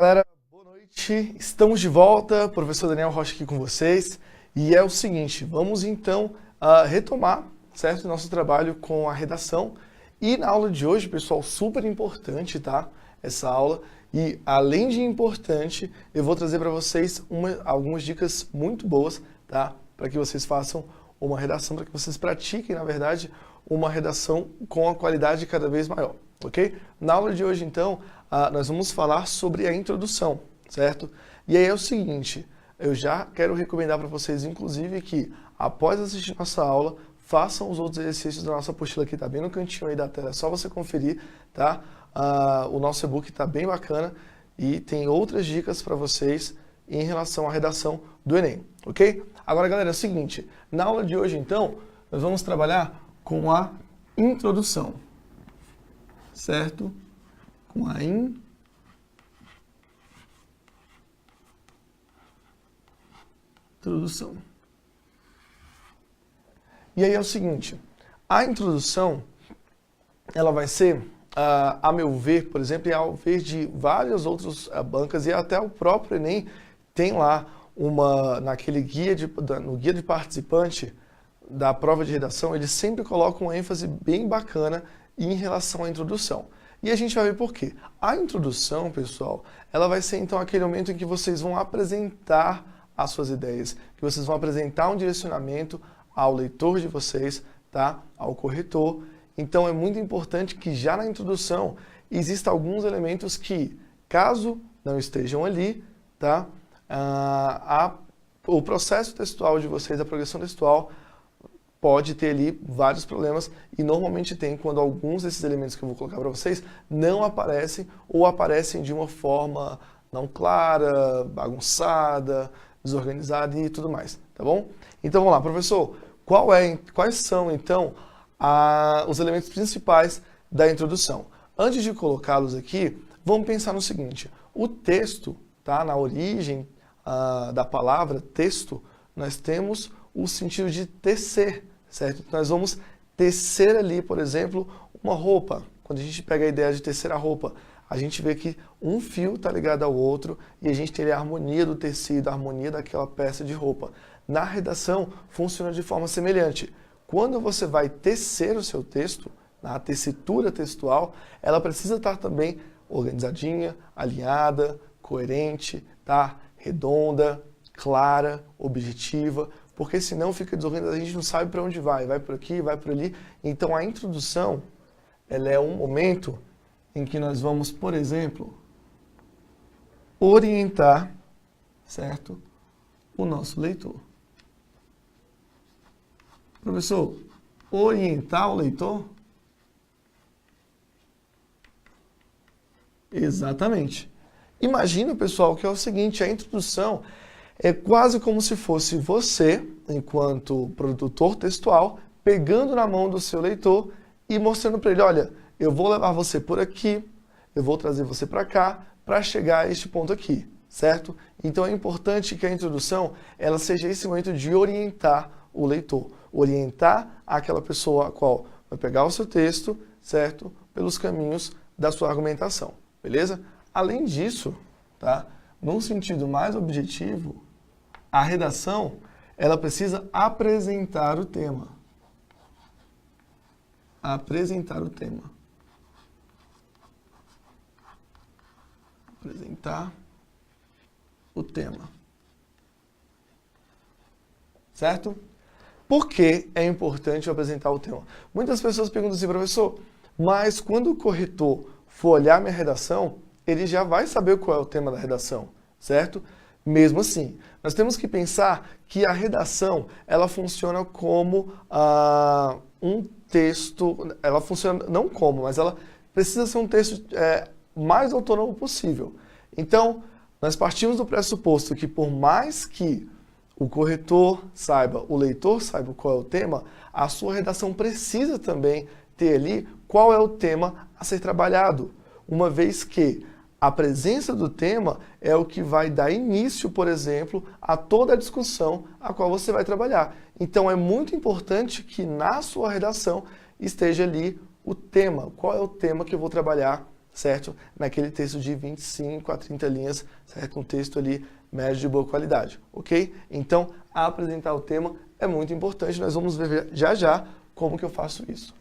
Galera, boa noite. Estamos de volta, professor Daniel Rocha aqui com vocês. E é o seguinte, vamos então retomar, certo, nosso trabalho com a redação. E na aula de hoje, pessoal, super importante, tá? Essa aula. E além de importante, eu vou trazer para vocês algumas dicas muito boas, tá? Para que vocês façam uma redação, para que vocês pratiquem, na verdade, uma redação com a qualidade cada vez maior, ok? Na aula de hoje, então, nós vamos falar sobre a introdução, certo? E aí é o seguinte, eu já quero recomendar para vocês, inclusive, que após assistir nossa aula, façam os outros exercícios da nossa apostila que está bem no cantinho aí da tela, é só você conferir, tá? O nosso e-book está bem bacana e tem outras dicas para vocês em relação à redação do Enem, ok? Agora, galera, é o seguinte, na aula de hoje, então, nós vamos trabalhar com a introdução, certo? Com a introdução. E aí é o seguinte, a introdução, ela vai ser, a meu ver, por exemplo, e ao ver de várias outras bancas e até o próprio Enem tem lá naquele no guia de participante da prova de redação, eles sempre colocam uma ênfase bem bacana em relação à introdução. E a gente vai ver por quê. A introdução, pessoal, ela vai ser então aquele momento em que vocês vão apresentar as suas ideias, que vocês vão apresentar um direcionamento ao leitor de vocês, tá? Ao corretor. Então é muito importante que já na introdução existam alguns elementos que, caso não estejam ali, tá? O processo textual de vocês, a progressão textual, pode ter ali vários problemas e normalmente tem quando alguns desses elementos que eu vou colocar para vocês não aparecem ou aparecem de uma forma não clara, bagunçada, desorganizada e tudo mais, tá bom? Então vamos lá, professor, quais são então os elementos principais da introdução? Antes de colocá-los aqui, vamos pensar no seguinte, o texto, tá? Na origem da palavra texto, nós temos o sentido de tecer, certo? Nós vamos tecer ali, por exemplo, uma roupa. Quando a gente pega a ideia de tecer a roupa, a gente vê que um fio está ligado ao outro e a gente tem a harmonia do tecido, a harmonia daquela peça de roupa. Na redação, funciona de forma semelhante. Quando você vai tecer o seu texto, na tessitura textual, ela precisa estar também organizadinha, alinhada, coerente, tá? Redonda, clara, objetiva, porque senão fica desorganizado, a gente não sabe para onde vai por aqui, vai por ali. Então a introdução, ela é um momento em que nós vamos, por exemplo, orientar, certo? O nosso leitor. Professor, orientar o leitor? Exatamente. Imagina, pessoal, que é o seguinte, a introdução é quase como se fosse você, enquanto produtor textual, pegando na mão do seu leitor e mostrando para ele, olha, eu vou levar você por aqui, eu vou trazer você para cá, para chegar a este ponto aqui, certo? Então é importante que a introdução ela seja esse momento de orientar o leitor, orientar aquela pessoa a qual vai pegar o seu texto, certo? Pelos caminhos da sua argumentação, beleza? Além disso, tá? Num sentido mais objetivo, a redação ela precisa apresentar o tema. Apresentar o tema. Apresentar o tema. Certo? Por que é importante eu apresentar o tema? Muitas pessoas perguntam assim, professor, mas quando o corretor for olhar minha redação, ele já vai saber qual é o tema da redação, certo? Mesmo assim, nós temos que pensar que a redação, ela funciona como um texto, ela funciona não como, mas ela precisa ser um texto mais autônomo possível. Então, nós partimos do pressuposto que por mais que o corretor saiba, o leitor saiba qual é o tema, a sua redação precisa também ter ali qual é o tema a ser trabalhado, uma vez que a presença do tema é o que vai dar início, por exemplo, a toda a discussão a qual você vai trabalhar. Então é muito importante que na sua redação esteja ali o tema. Qual é o tema que eu vou trabalhar certo? Naquele texto de 25 a 30 linhas, certo? Um texto ali médio de boa qualidade, ok? Então, apresentar o tema é muito importante, nós vamos ver já já como que eu faço isso.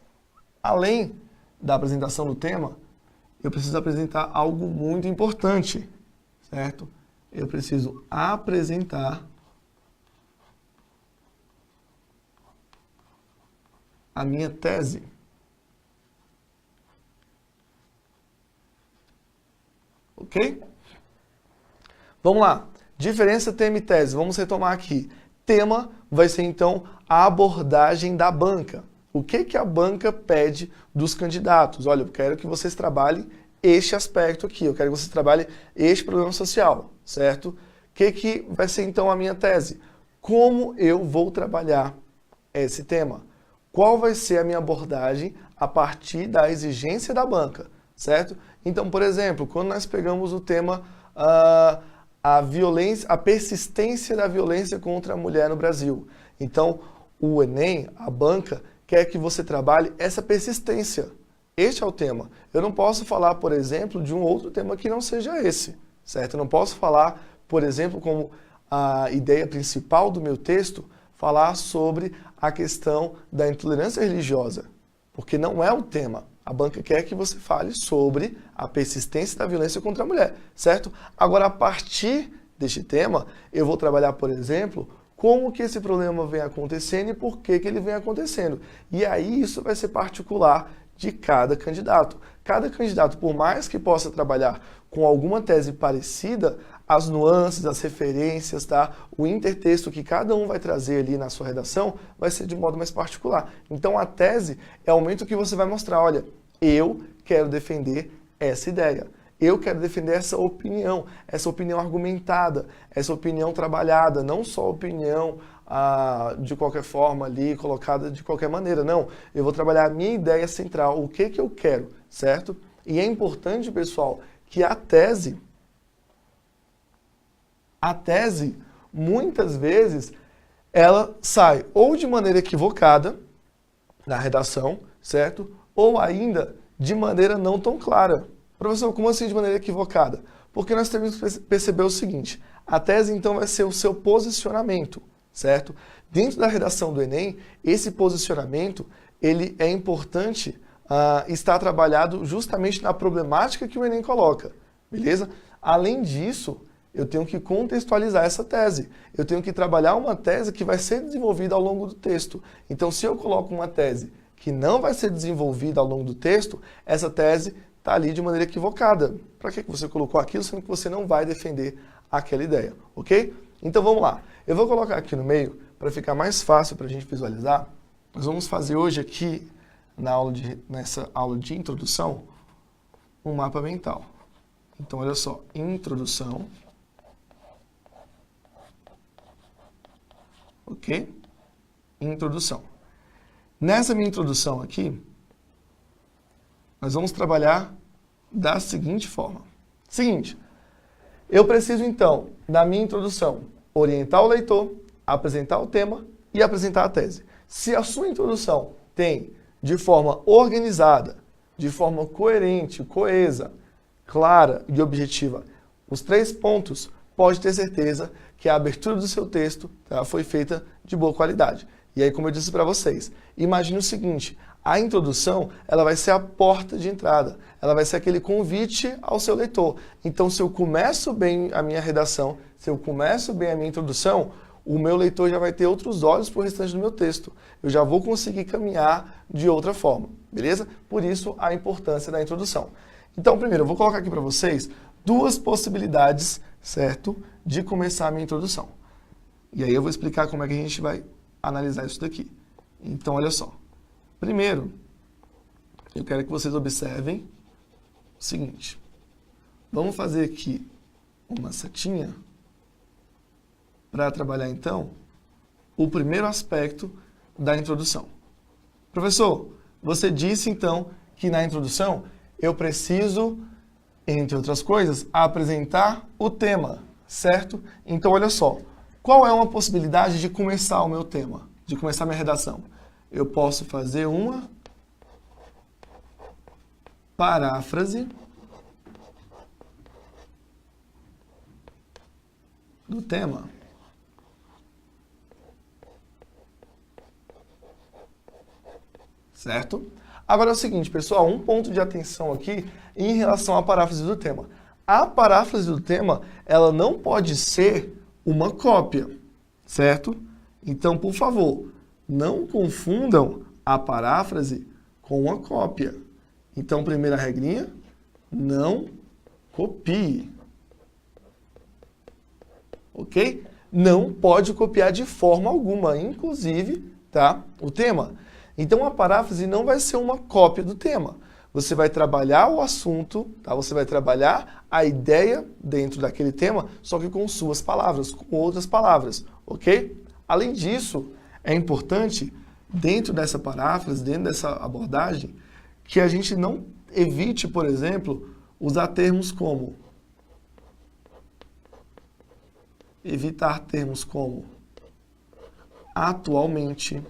Além da apresentação do tema, eu preciso apresentar algo muito importante, certo? Eu preciso apresentar a minha tese. Ok? Vamos lá. Diferença tema e tese. Vamos retomar aqui. Tema vai ser, então, a abordagem da banca. O que a banca pede dos candidatos? Olha, eu quero que vocês trabalhem este aspecto aqui. Eu quero que vocês trabalhem este problema social, certo? O que vai ser, então, a minha tese? Como eu vou trabalhar esse tema? Qual vai ser a minha abordagem a partir da exigência da banca, certo? Então, por exemplo, quando nós pegamos o tema a violência, a persistência da violência contra a mulher no Brasil. Então, o Enem, a banca, quer que você trabalhe essa persistência. Este é o tema. Eu não posso falar, por exemplo, de um outro tema que não seja esse, certo? Eu não posso falar, por exemplo, como a ideia principal do meu texto, falar sobre a questão da intolerância religiosa, porque não é o tema. A banca quer que você fale sobre a persistência da violência contra a mulher, certo? Agora, a partir deste tema, eu vou trabalhar, por exemplo, como que esse problema vem acontecendo e por que ele vem acontecendo. E aí isso vai ser particular de cada candidato. Cada candidato, por mais que possa trabalhar com alguma tese parecida, as nuances, as referências, tá? O intertexto que cada um vai trazer ali na sua redação vai ser de modo mais particular. Então a tese é o momento que você vai mostrar, olha, eu quero defender essa ideia. Eu quero defender essa opinião argumentada, essa opinião trabalhada, não só opinião de qualquer forma ali, colocada de qualquer maneira. Não, eu vou trabalhar a minha ideia central, o que eu quero, certo? E é importante, pessoal, que a tese, muitas vezes, ela sai ou de maneira equivocada na redação, certo? Ou ainda de maneira não tão clara. Professor, como assim de maneira equivocada? Porque nós temos que perceber o seguinte, a tese então vai ser o seu posicionamento, certo? Dentro da redação do Enem, esse posicionamento, ele é importante estar trabalhado justamente na problemática que o Enem coloca, beleza? Além disso, eu tenho que contextualizar essa tese. Eu tenho que trabalhar uma tese que vai ser desenvolvida ao longo do texto. Então, se eu coloco uma tese que não vai ser desenvolvida ao longo do texto, essa tese está ali de maneira equivocada. Para que você colocou aquilo, sendo que você não vai defender aquela ideia, ok? Então vamos lá. Eu vou colocar aqui no meio, para ficar mais fácil para a gente visualizar. Nós vamos fazer hoje aqui, nessa aula de introdução, um mapa mental. Então olha só, introdução. Ok? Introdução. Nessa minha introdução aqui, nós vamos trabalhar da seguinte forma. Seguinte, eu preciso então, na minha introdução, orientar o leitor, apresentar o tema e apresentar a tese. Se a sua introdução tem de forma organizada, de forma coerente, coesa, clara e objetiva, os 3 pontos, pode ter certeza que a abertura do seu texto foi feita de boa qualidade. E aí, como eu disse para vocês, imagine o seguinte, a introdução ela vai ser a porta de entrada, ela vai ser aquele convite ao seu leitor. Então, se eu começo bem a minha redação, se eu começo bem a minha introdução, o meu leitor já vai ter outros olhos para o restante do meu texto. Eu já vou conseguir caminhar de outra forma, beleza? Por isso, a importância da introdução. Então, primeiro, eu vou colocar aqui para vocês 2 possibilidades, certo? De começar a minha introdução. E aí eu vou explicar como é que a gente vai analisar isso daqui. Então, olha só. Primeiro, eu quero que vocês observem o seguinte. Vamos fazer aqui uma setinha para trabalhar, então, o primeiro aspecto da introdução. Professor, você disse, então, que na introdução eu preciso, entre outras coisas, apresentar o tema, certo? Então, olha só. Qual é uma possibilidade de começar o meu tema, de começar a minha redação? Eu posso fazer uma paráfrase do tema. Certo? Agora é o seguinte, pessoal, um ponto de atenção aqui em relação à paráfrase do tema. A paráfrase do tema, ela não pode ser uma cópia, certo? Então, por favor, não confundam a paráfrase com uma cópia. Então, primeira regrinha, não copie. Ok? Não pode copiar de forma alguma, inclusive, tá, o tema. Então, a paráfrase não vai ser uma cópia do tema. Você vai trabalhar o assunto, tá? Você vai trabalhar a ideia dentro daquele tema, só que com suas palavras, com outras palavras, ok? Além disso, é importante, dentro dessa paráfrase, dentro dessa abordagem, que a gente não evite, por exemplo, usar termos como... Evitar termos como atualmente,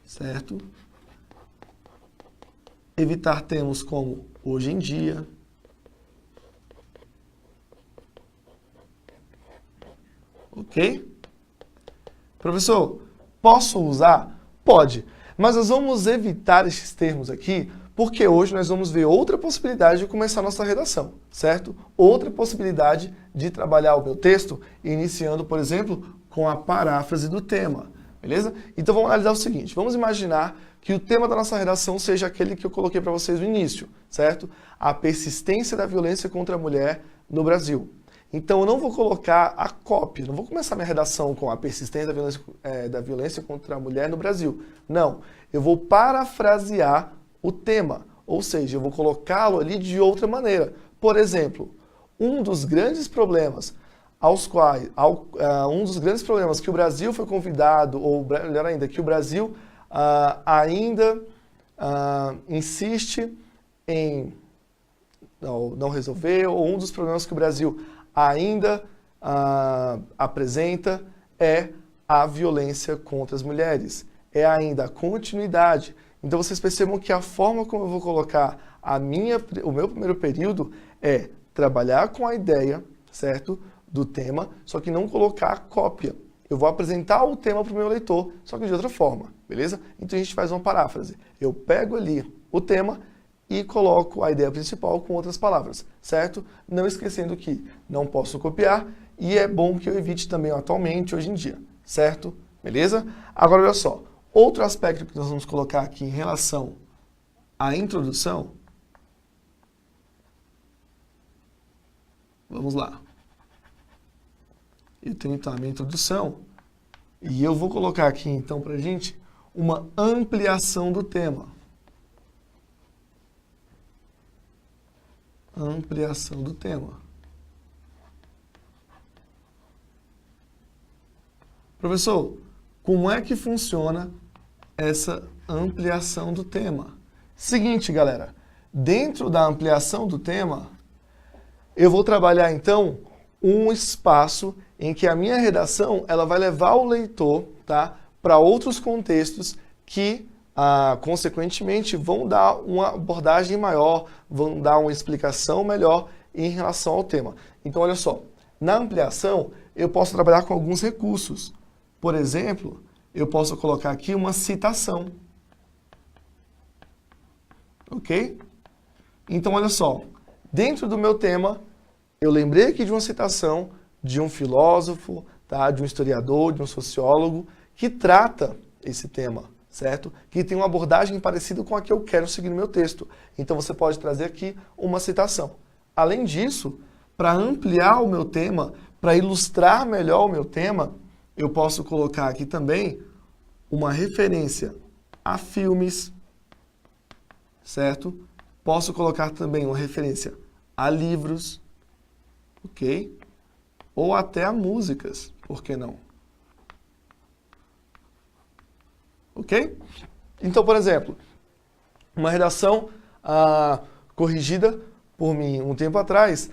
certo? Evitar termos como hoje em dia. Ok? Professor, posso usar? Pode, mas nós vamos evitar esses termos aqui porque hoje nós vamos ver outra possibilidade de começar a nossa redação, certo? Outra possibilidade de trabalhar o meu texto, iniciando, por exemplo, com a paráfrase do tema, beleza? Então vamos analisar o seguinte, vamos imaginar que o tema da nossa redação seja aquele que eu coloquei para vocês no início, certo? A persistência da violência contra a mulher no Brasil. Então eu não vou colocar a cópia, não vou começar minha redação com a persistência da violência contra a mulher no Brasil. Não, eu vou parafrasear o tema, ou seja, eu vou colocá-lo ali de outra maneira. Por exemplo, um dos grandes problemas um dos grandes problemas que o Brasil foi convidado, ou melhor ainda, que o Brasil ainda insiste em não resolver, ou um dos problemas que o Brasil ainda apresenta é a violência contra as mulheres. É ainda a continuidade. Então vocês percebam que a forma como eu vou colocar o meu primeiro período é trabalhar com a ideia, certo, do tema, só que não colocar a cópia. Eu vou apresentar o tema para o meu leitor, só que de outra forma, beleza? Então a gente faz uma paráfrase. Eu pego ali o tema e coloco a ideia principal com outras palavras, certo? Não esquecendo que não posso copiar e é bom que eu evite também atualmente, hoje em dia, certo? Beleza? Agora olha só. Outro aspecto que nós vamos colocar aqui em relação à introdução, vamos lá. Eu tenho então a minha introdução e eu vou colocar aqui então para a gente uma ampliação do tema. Ampliação do tema. Professor, como é que funciona essa ampliação do tema? Seguinte, galera, dentro da ampliação do tema, eu vou trabalhar então um espaço em que a minha redação ela vai levar o leitor, tá, para outros contextos que, consequentemente, vão dar uma abordagem maior, vão dar uma explicação melhor em relação ao tema. Então, olha só, na ampliação eu posso trabalhar com alguns recursos. Por exemplo, eu posso colocar aqui uma citação. Ok? Então, olha só. Dentro do meu tema, eu lembrei aqui de uma citação de um filósofo, tá? De um historiador, de um sociólogo, que trata esse tema, certo? Que tem uma abordagem parecida com a que eu quero seguir no meu texto. Então, você pode trazer aqui uma citação. Além disso, para ampliar o meu tema, para ilustrar melhor o meu tema, eu posso colocar aqui também uma referência a filmes, certo? Posso colocar também uma referência a livros, ok? Ou até a músicas, por que não? Ok? Então, por exemplo, uma redação corrigida por mim um tempo atrás,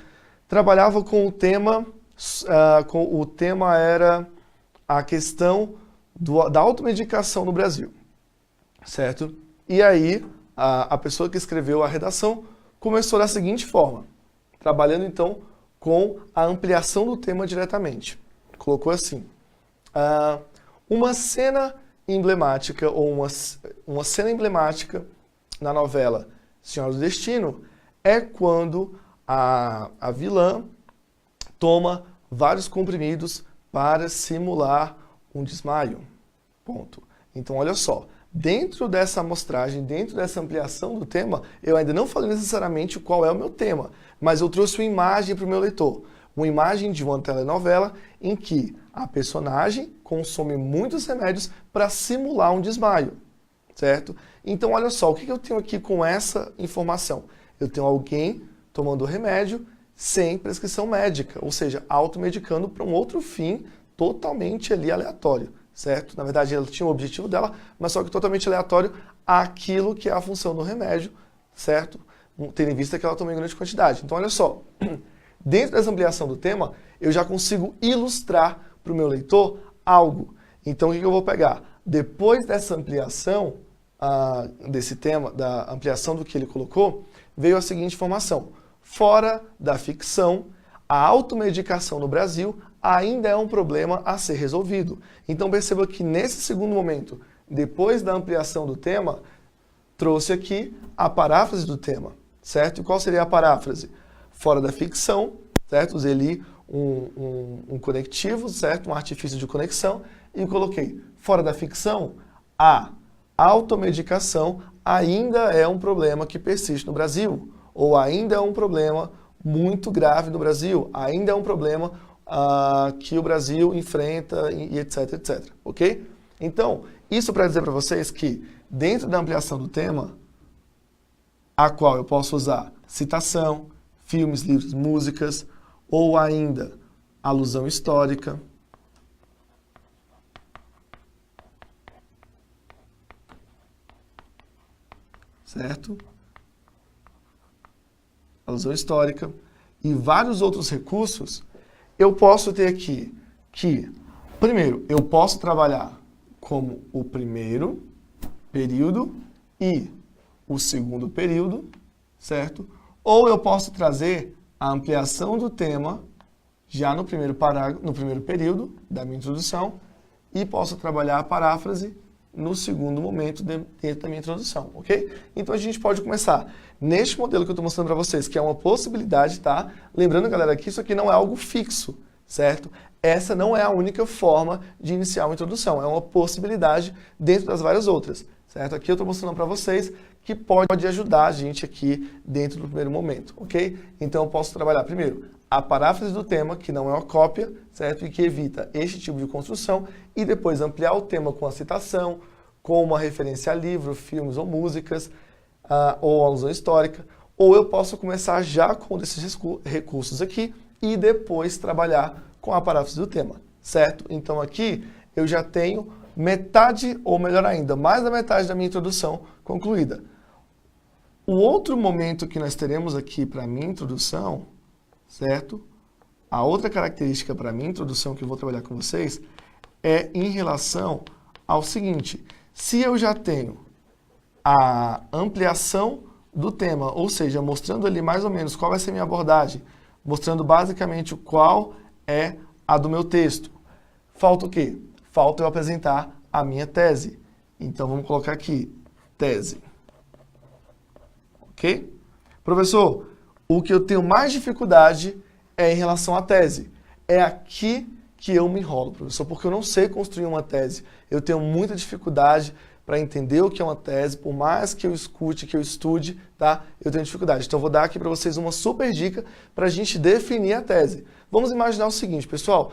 trabalhava com o tema, era a questão da automedicação no Brasil, certo? E aí, a pessoa que escreveu a redação começou da seguinte forma, trabalhando então com a ampliação do tema diretamente. Colocou assim, uma cena emblemática ou uma cena emblemática na novela Senhora do Destino é quando a vilã toma vários comprimidos para simular um desmaio. Ponto. Então, olha só, dentro dessa amostragem, dentro dessa ampliação do tema, eu ainda não falei necessariamente qual é o meu tema, mas eu trouxe uma imagem para o meu leitor. Uma imagem de uma telenovela em que a personagem consome muitos remédios para simular um desmaio, certo? Então, olha só, o que eu tenho aqui com essa informação? Eu tenho alguém tomando remédio sem prescrição médica, ou seja, automedicando para um outro fim totalmente ali aleatório, certo? Na verdade, ela tinha o objetivo dela, mas só que totalmente aleatório àquilo que é a função do remédio, certo? Tendo em vista que ela toma em grande quantidade. Então, olha só, dentro dessa ampliação do tema, eu já consigo ilustrar para o meu leitor algo. Então, o que eu vou pegar? Depois dessa ampliação desse tema, da ampliação do que ele colocou, veio a seguinte informação. Fora da ficção, a automedicação no Brasil ainda é um problema a ser resolvido. Então perceba que nesse segundo momento, depois da ampliação do tema, trouxe aqui a paráfrase do tema, certo? E qual seria a paráfrase? Fora da ficção, certo? Usei ali um conectivo, certo? Um artifício de conexão e coloquei, fora da ficção, a automedicação ainda é um problema que persiste no Brasil, ou ainda é um problema muito grave no Brasil, ainda é um problema que o Brasil enfrenta e etc, etc, ok? Então, isso para dizer para vocês que dentro da ampliação do tema, a qual eu posso usar citação, filmes, livros, músicas, ou ainda alusão histórica, certo? Alusão histórica e vários outros recursos, eu posso ter aqui que, primeiro, eu posso trabalhar como o primeiro período e o segundo período, certo? Ou eu posso trazer a ampliação do tema já no primeiro parágrafo, no primeiro período da minha introdução e posso trabalhar a paráfrase no segundo momento dentro da minha introdução, ok? Então a gente pode começar neste modelo que eu estou mostrando para vocês, que é uma possibilidade, tá? Lembrando, galera, que isso aqui não é algo fixo, certo? Essa não é a única forma de iniciar uma introdução, é uma possibilidade dentro das várias outras, certo? Aqui eu estou mostrando para vocês que pode ajudar a gente aqui dentro do primeiro momento, ok? Então eu posso trabalhar primeiro a paráfrase do tema, que não é uma cópia, certo? E que evita este tipo de construção, e depois ampliar o tema com a citação, com uma referência a livro, filmes ou músicas, ou alusão histórica, ou eu posso começar já com um desses recursos aqui e depois trabalhar com a paráfrase do tema, certo? Então aqui eu já tenho metade, ou melhor ainda, mais da metade da minha introdução concluída. O outro momento que nós teremos aqui para a minha introdução, certo? A outra característica para a minha introdução que eu vou trabalhar com vocês é em relação ao seguinte, se eu já tenho a ampliação do tema, ou seja, mostrando ali mais ou menos qual vai ser a minha abordagem, mostrando basicamente qual é a do meu texto, falta o quê? Falta eu apresentar a minha tese. Então vamos colocar aqui, tese. Ok? Professor, o que eu tenho mais dificuldade é em relação à tese. É aqui que eu me enrolo, professor, porque eu não sei construir uma tese. Eu tenho muita dificuldade para entender o que é uma tese, por mais que eu escute, que eu estude, tá? Eu tenho dificuldade. Então eu vou dar aqui para vocês uma super dica para a gente definir a tese. Vamos imaginar o seguinte, pessoal.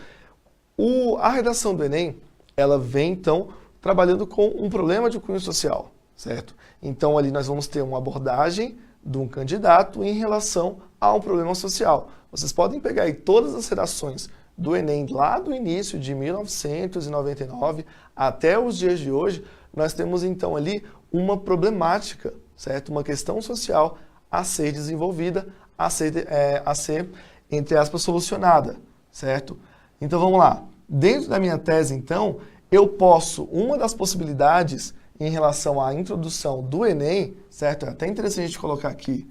A redação do Enem, ela vem, então, trabalhando com um problema de cunho social, certo? Então ali nós vamos ter uma abordagem de um candidato em relação a um problema social. Vocês podem pegar aí todas as redações do Enem lá do início de 1999 até os dias de hoje, nós temos então ali uma problemática, certo? Uma questão social a ser desenvolvida, a ser entre aspas, solucionada, certo? Então vamos lá. Dentro da minha tese, então, eu posso, uma das possibilidades em relação à introdução do Enem, certo? É até interessante a gente colocar aqui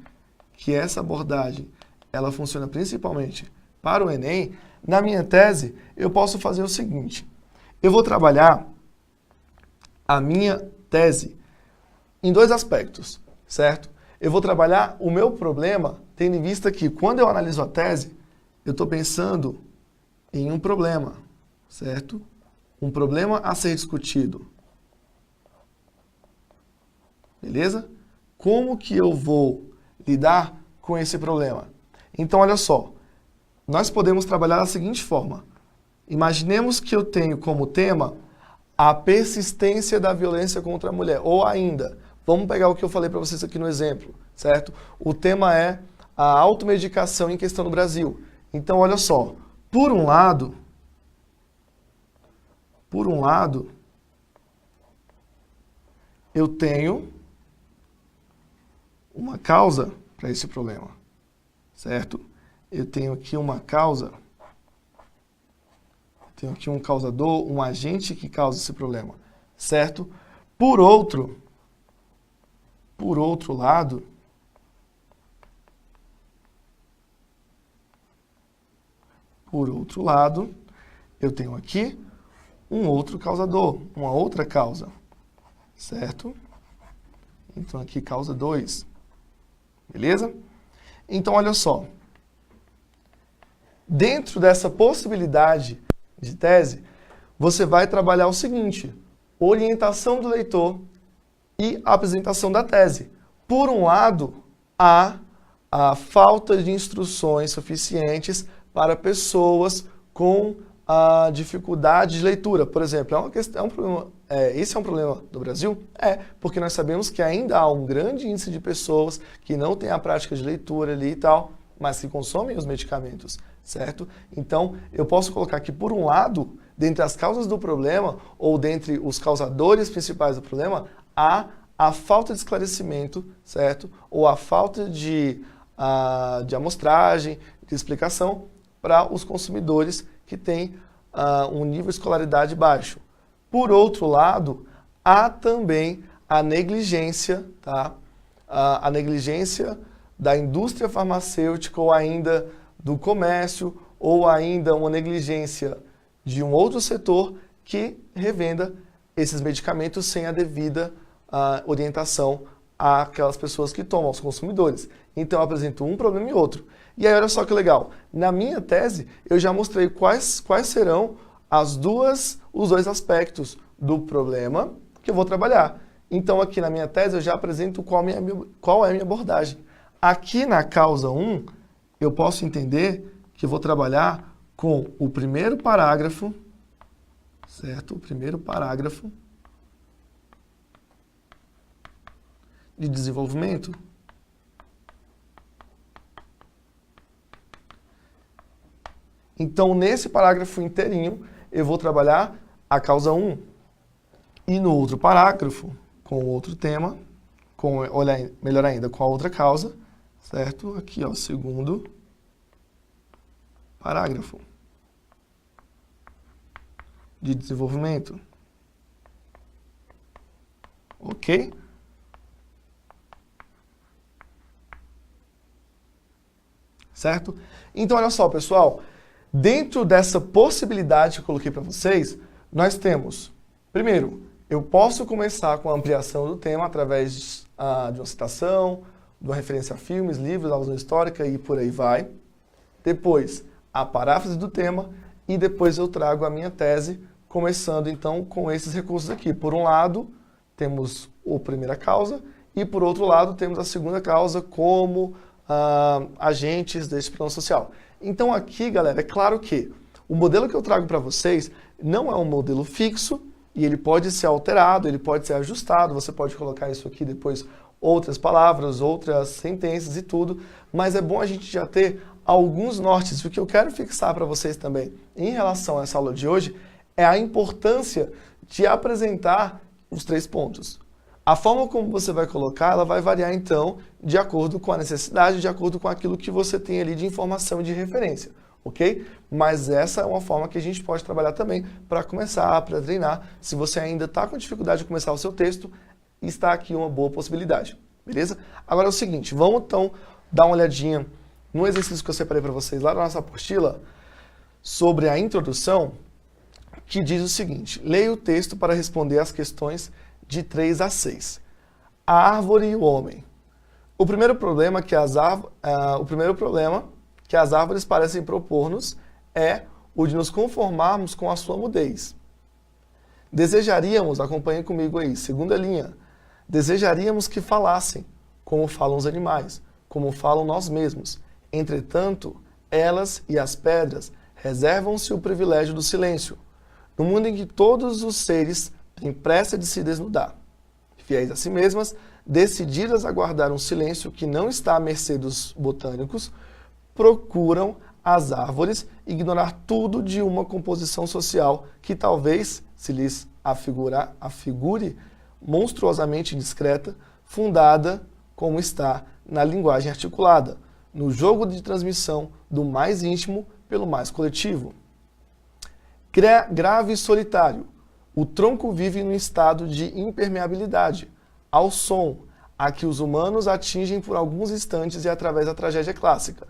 que essa abordagem ela funciona principalmente para o Enem, na minha tese eu posso fazer o seguinte, eu vou trabalhar a minha tese em dois aspectos, certo? Eu vou trabalhar o meu problema, tendo em vista que quando eu analiso a tese, eu estou pensando em um problema, certo? Um problema a ser discutido. Beleza? Como que eu vou lidar com esse problema? Então, olha só, nós podemos trabalhar da seguinte forma. Imaginemos que eu tenho como tema a persistência da violência contra a mulher, ou ainda, vamos pegar o que eu falei para vocês aqui no exemplo, certo? O tema é a automedicação em questão no Brasil. Então, olha só, por um lado, eu tenho uma causa para esse problema, certo? Eu tenho aqui uma causa, tenho aqui um causador, um agente que causa esse problema, certo? Por outro lado, eu tenho aqui um outro causador, uma outra causa, certo? Então aqui causa 2, beleza? Então olha só, dentro dessa possibilidade de tese, você vai trabalhar o seguinte, orientação do leitor e apresentação da tese. Por um lado, há a falta de instruções suficientes para pessoas com a dificuldade de leitura. Por exemplo, esse é um problema do Brasil? É, porque nós sabemos que ainda há um grande índice de pessoas que não têm a prática de leitura ali e tal, mas que consomem os medicamentos, certo? Então, eu posso colocar que, por um lado, dentre as causas do problema, ou dentre os causadores principais do problema, há a falta de esclarecimento, certo? Ou a falta de amostragem, de explicação para os consumidores que têm um nível de escolaridade baixo. Por outro lado, há também a negligência, tá? A negligência da indústria farmacêutica ou ainda do comércio ou ainda uma negligência de um outro setor que revenda esses medicamentos sem a devida orientação àquelas pessoas que tomam, aos consumidores. Então, eu apresento um problema e outro. E aí, olha só que legal. Na minha tese, eu já mostrei quais serão os dois aspectos do problema que eu vou trabalhar. Então, aqui na minha tese, eu já apresento qual é a minha abordagem. Aqui na causa 1, eu posso entender que eu vou trabalhar com o primeiro parágrafo, certo? O primeiro parágrafo de desenvolvimento. Então, nesse parágrafo inteirinho, eu vou trabalhar a causa 1. E no outro parágrafo, com outro tema, melhor ainda, com a outra causa, certo? Aqui, ó, segundo parágrafo de desenvolvimento. Ok? Certo? Então, olha só, pessoal. Dentro dessa possibilidade que eu coloquei para vocês, nós temos, primeiro, eu posso começar com a ampliação do tema através de uma citação, de uma referência a filmes, livros, alusão histórica e por aí vai. Depois, a paráfrase do tema e depois eu trago a minha tese, começando então com esses recursos aqui. Por um lado, temos a primeira causa e por outro lado, temos a segunda causa como agentes desse plano social. Então aqui, galera, é claro que o modelo que eu trago para vocês não é um modelo fixo e ele pode ser alterado, ele pode ser ajustado, você pode colocar isso aqui depois outras palavras, outras sentenças e tudo, mas é bom a gente já ter alguns nortes. O que eu quero fixar para vocês também em relação a essa aula de hoje é a importância de apresentar os 3 pontos. A forma como você vai colocar, ela vai variar então de acordo com a necessidade, de acordo com aquilo que você tem ali de informação e de referência, ok? Mas essa é uma forma que a gente pode trabalhar também para começar, para treinar. Se você ainda está com dificuldade de começar o seu texto, está aqui uma boa possibilidade, beleza? Agora é o seguinte, vamos então dar uma olhadinha no exercício que eu separei para vocês lá na nossa apostila, sobre a introdução, que diz o seguinte: leia o texto para responder as questões de 3 a 6. A árvore e o homem. O primeiro problema que as árvores parecem propor-nos é o de nos conformarmos com a sua mudez. Desejaríamos, acompanhem comigo aí, segunda linha, desejaríamos que falassem, como falam os animais, como falam nós mesmos. Entretanto, elas e as pedras reservam-se o privilégio do silêncio, no mundo em que todos os seres têm pressa de se desnudar. Fiéis a si mesmas, decididas a guardar um silêncio que não está à mercê dos botânicos, procuram as árvores ignorar tudo de uma composição social que talvez se lhes afigure monstruosamente indiscreta, fundada, como está, na linguagem articulada, no jogo de transmissão do mais íntimo pelo mais coletivo. Grave e solitário, o tronco vive num estado de impermeabilidade ao som a que os humanos atingem por alguns instantes e através da tragédia clássica.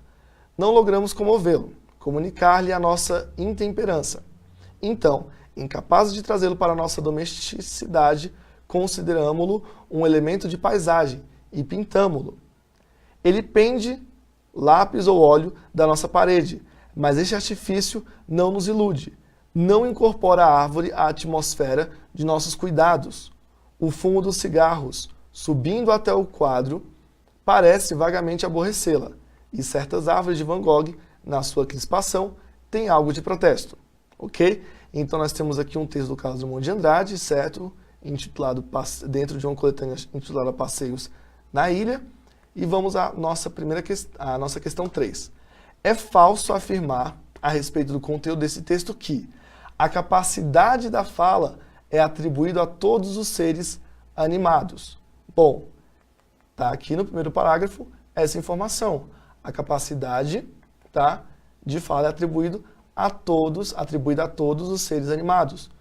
Não logramos comovê-lo, comunicar-lhe a nossa intemperança. Então, incapazes de trazê-lo para a nossa domesticidade, consideramo-lo um elemento de paisagem e pintamo-lo. Ele pende lápis ou óleo da nossa parede, mas este artifício não nos ilude, não incorpora a árvore à atmosfera de nossos cuidados. O fumo dos cigarros, subindo até o quadro, parece vagamente aborrecê-la, e certas árvores de Van Gogh, na sua crispação, têm algo de protesto. Ok? Então nós temos aqui um texto do Carlos Drummond de Andrade, certo? Intitulado, dentro de uma coletânea intitulada Passeios na Ilha. E vamos à nossa questão 3. É falso afirmar, a respeito do conteúdo desse texto, que a capacidade da fala é atribuída a todos os seres animados. Bom, está aqui no primeiro parágrafo essa informação. A capacidade, tá, de fala é atribuída a todos os seres animados.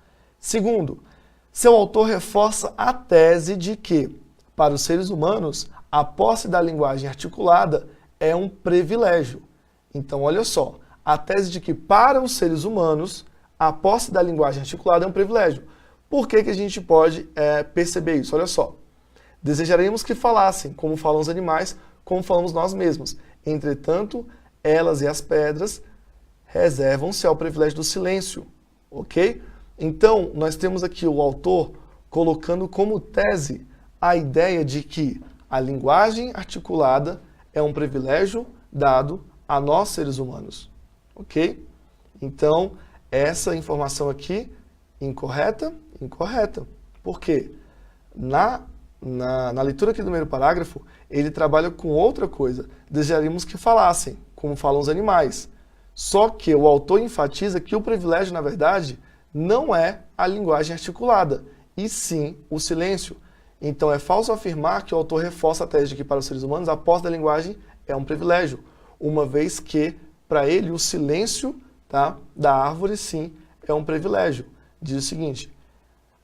Segundo, seu autor reforça a tese de que, para os seres humanos, a posse da linguagem articulada é um privilégio. Então, olha só, a tese de que, para os seres humanos, a posse da linguagem articulada é um privilégio. Por que a gente pode perceber isso? Olha só. Desejaríamos que falassem, como falam os animais, como falamos nós mesmos. Entretanto, elas e as pedras reservam-se ao privilégio do silêncio. Ok? Então, nós temos aqui o autor colocando como tese a ideia de que a linguagem articulada é um privilégio dado a nós, seres humanos. Ok? Então, essa informação aqui, incorreta? Incorreta. Por quê? Na leitura aqui do primeiro parágrafo, ele trabalha com outra coisa. Desejaríamos que falassem, como falam os animais. Só que o autor enfatiza que o privilégio, na verdade, não é a linguagem articulada, e sim o silêncio. Então é falso afirmar que o autor reforça a tese de que para os seres humanos a posse da linguagem é um privilégio, uma vez que, para ele, o silêncio, tá, da árvore, sim, é um privilégio. Diz o seguinte: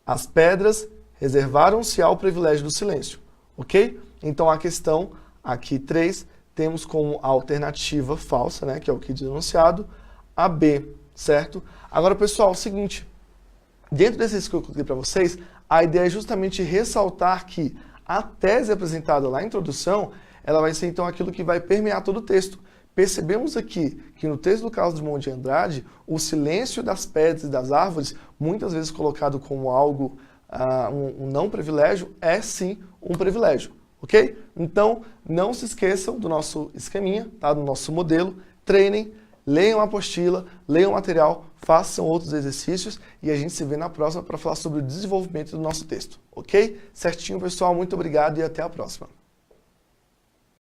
as pedras reservaram-se ao privilégio do silêncio. Ok? Então a questão aqui 3, temos como alternativa falsa, né, que é o que diz enunciado, a B, certo? Agora, pessoal, é o seguinte, dentro desse que eu coloquei para vocês, a ideia é justamente ressaltar que a tese apresentada lá na introdução, ela vai ser então aquilo que vai permear todo o texto. Percebemos aqui que no texto do Carlos Drummond de Andrade, o silêncio das pedras e das árvores, muitas vezes colocado como algo, um não privilégio, é sim um privilégio, ok? Então, não se esqueçam do nosso esqueminha, tá? Do nosso modelo, treinem, leiam a apostila, leiam o material, façam outros exercícios e a gente se vê na próxima para falar sobre o desenvolvimento do nosso texto, ok? Certinho, pessoal, muito obrigado e até a próxima.